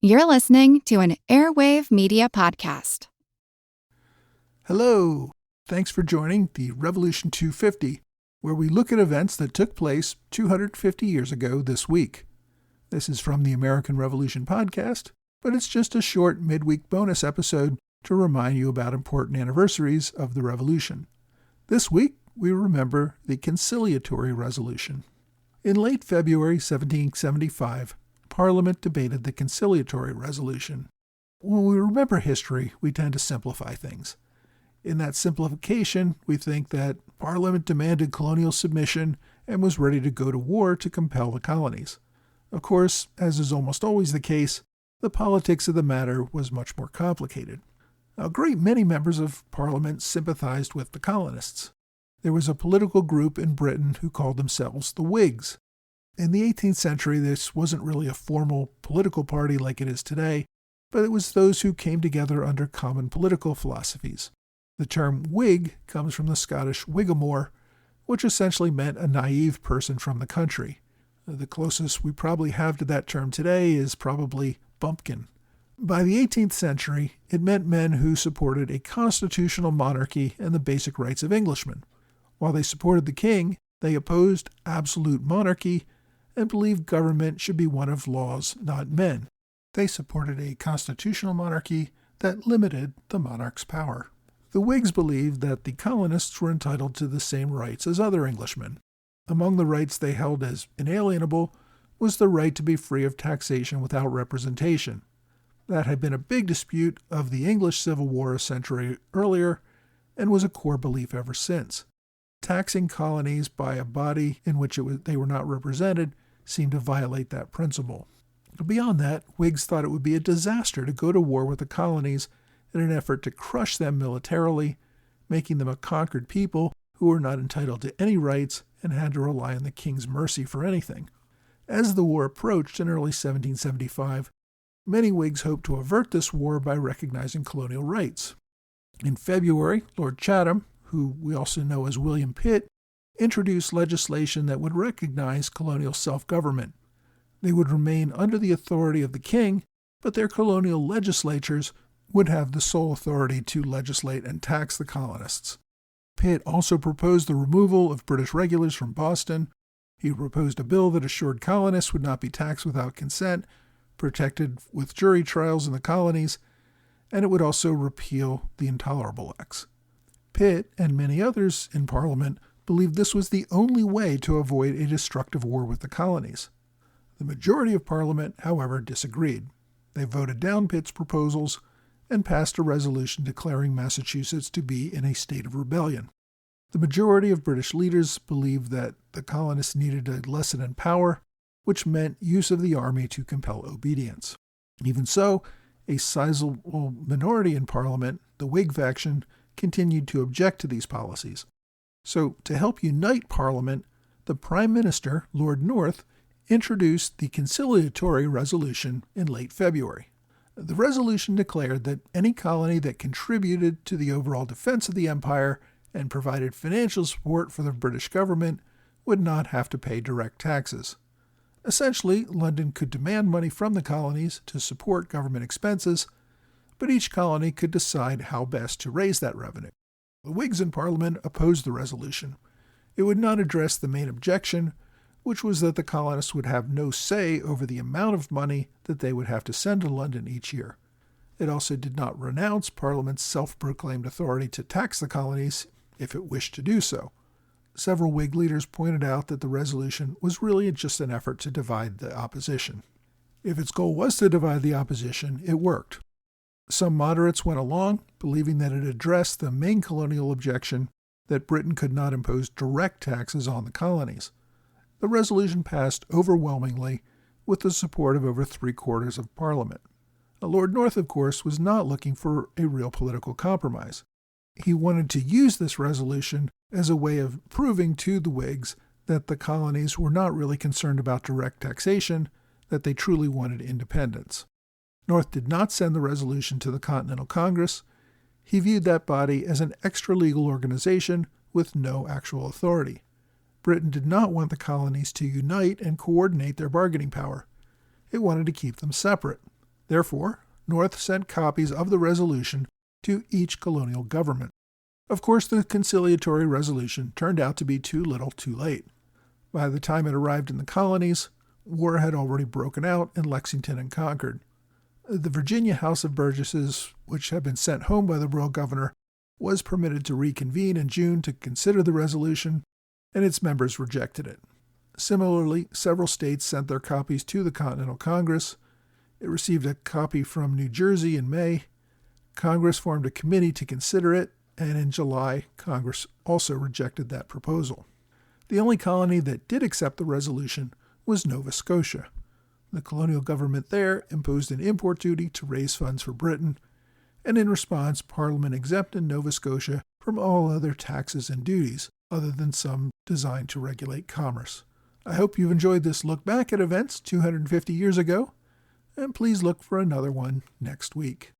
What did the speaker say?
You're listening to an Airwave Media Podcast. Hello. Thanks for joining the Revolution 250, where we look at events that took place 250 years ago this week. This is from the American Revolution podcast, but it's just a short midweek bonus episode to remind you about important anniversaries of the Revolution. This week, we remember the Conciliatory Resolution. In late February 1775, Parliament debated the Conciliatory Resolution. When we remember history, we tend to simplify things. In that simplification, we think that Parliament demanded colonial submission and was ready to go to war to compel the colonies. Of course, as is almost always the case, the politics of the matter was much more complicated. A great many members of Parliament sympathized with the colonists. There was a political group in Britain who called themselves the Whigs. In the 18th century, this wasn't really a formal political party like it is today, but it was those who came together under common political philosophies. The term Whig comes from the Scottish Whigamore, which essentially meant a naive person from the country. The closest we probably have to that term today is probably bumpkin. By the 18th century, it meant men who supported a constitutional monarchy and the basic rights of Englishmen. While they supported the king, they opposed absolute monarchy and believed government should be one of laws, not men. They supported a constitutional monarchy that limited the monarch's power. The Whigs believed that the colonists were entitled to the same rights as other Englishmen. Among the rights they held as inalienable was the right to be free of taxation without representation. That had been a big dispute of the English Civil War a century earlier and was a core belief ever since. Taxing colonies by a body in which they were not represented seemed to violate that principle. Beyond that, Whigs thought it would be a disaster to go to war with the colonies in an effort to crush them militarily, making them a conquered people who were not entitled to any rights and had to rely on the king's mercy for anything. As the war approached in early 1775, many Whigs hoped to avert this war by recognizing colonial rights. In February, Lord Chatham, who we also know as William Pitt, introduced legislation that would recognize colonial self-government. They would remain under the authority of the king, but their colonial legislatures would have the sole authority to legislate and tax the colonists. Pitt also proposed the removal of British regulars from Boston. He proposed a bill that assured colonists would not be taxed without consent, protected with jury trials in the colonies, and it would also repeal the Intolerable Acts. Pitt and many others in Parliament believed this was the only way to avoid a destructive war with the colonies. The majority of Parliament, however, disagreed. They voted down Pitt's proposals and passed a resolution declaring Massachusetts to be in a state of rebellion. The majority of British leaders believed that the colonists needed a lesson in power, which meant use of the army to compel obedience. Even so, a sizable minority in Parliament, the Whig faction, continued to object to these policies. So, to help unite Parliament, the Prime Minister, Lord North, introduced the Conciliatory Resolution in late February. The resolution declared that any colony that contributed to the overall defense of the empire and provided financial support for the British government would not have to pay direct taxes. Essentially, London could demand money from the colonies to support government expenses, but each colony could decide how best to raise that revenue. The Whigs in Parliament opposed the resolution. It would not address the main objection, which was that the colonists would have no say over the amount of money that they would have to send to London each year. It also did not renounce Parliament's self-proclaimed authority to tax the colonies if it wished to do so. Several Whig leaders pointed out that the resolution was really just an effort to divide the opposition. If its goal was to divide the opposition, it worked. Some moderates went along, believing that it addressed the main colonial objection that Britain could not impose direct taxes on the colonies. The resolution passed overwhelmingly with the support of over three-quarters of Parliament. Lord North, of course, was not looking for a real political compromise. He wanted to use this resolution as a way of proving to the Whigs that the colonies were not really concerned about direct taxation, that they truly wanted independence. North did not send the resolution to the Continental Congress. He viewed that body as an extra-legal organization with no actual authority. Britain did not want the colonies to unite and coordinate their bargaining power. It wanted to keep them separate. Therefore, North sent copies of the resolution to each colonial government. Of course, the conciliatory resolution turned out to be too little too late. By the time it arrived in the colonies, war had already broken out in Lexington and Concord. The Virginia House of Burgesses, which had been sent home by the royal governor, was permitted to reconvene in June to consider the resolution, and its members rejected it. Similarly, several states sent their copies to the Continental Congress. It received a copy from New Jersey in May. Congress formed a committee to consider it, and in July, Congress also rejected that proposal. The only colony that did accept the resolution was Nova Scotia. The colonial government there imposed an import duty to raise funds for Britain, and in response, Parliament exempted Nova Scotia from all other taxes and duties, other than some designed to regulate commerce. I hope you've enjoyed this look back at events 250 years ago, and please look for another one next week.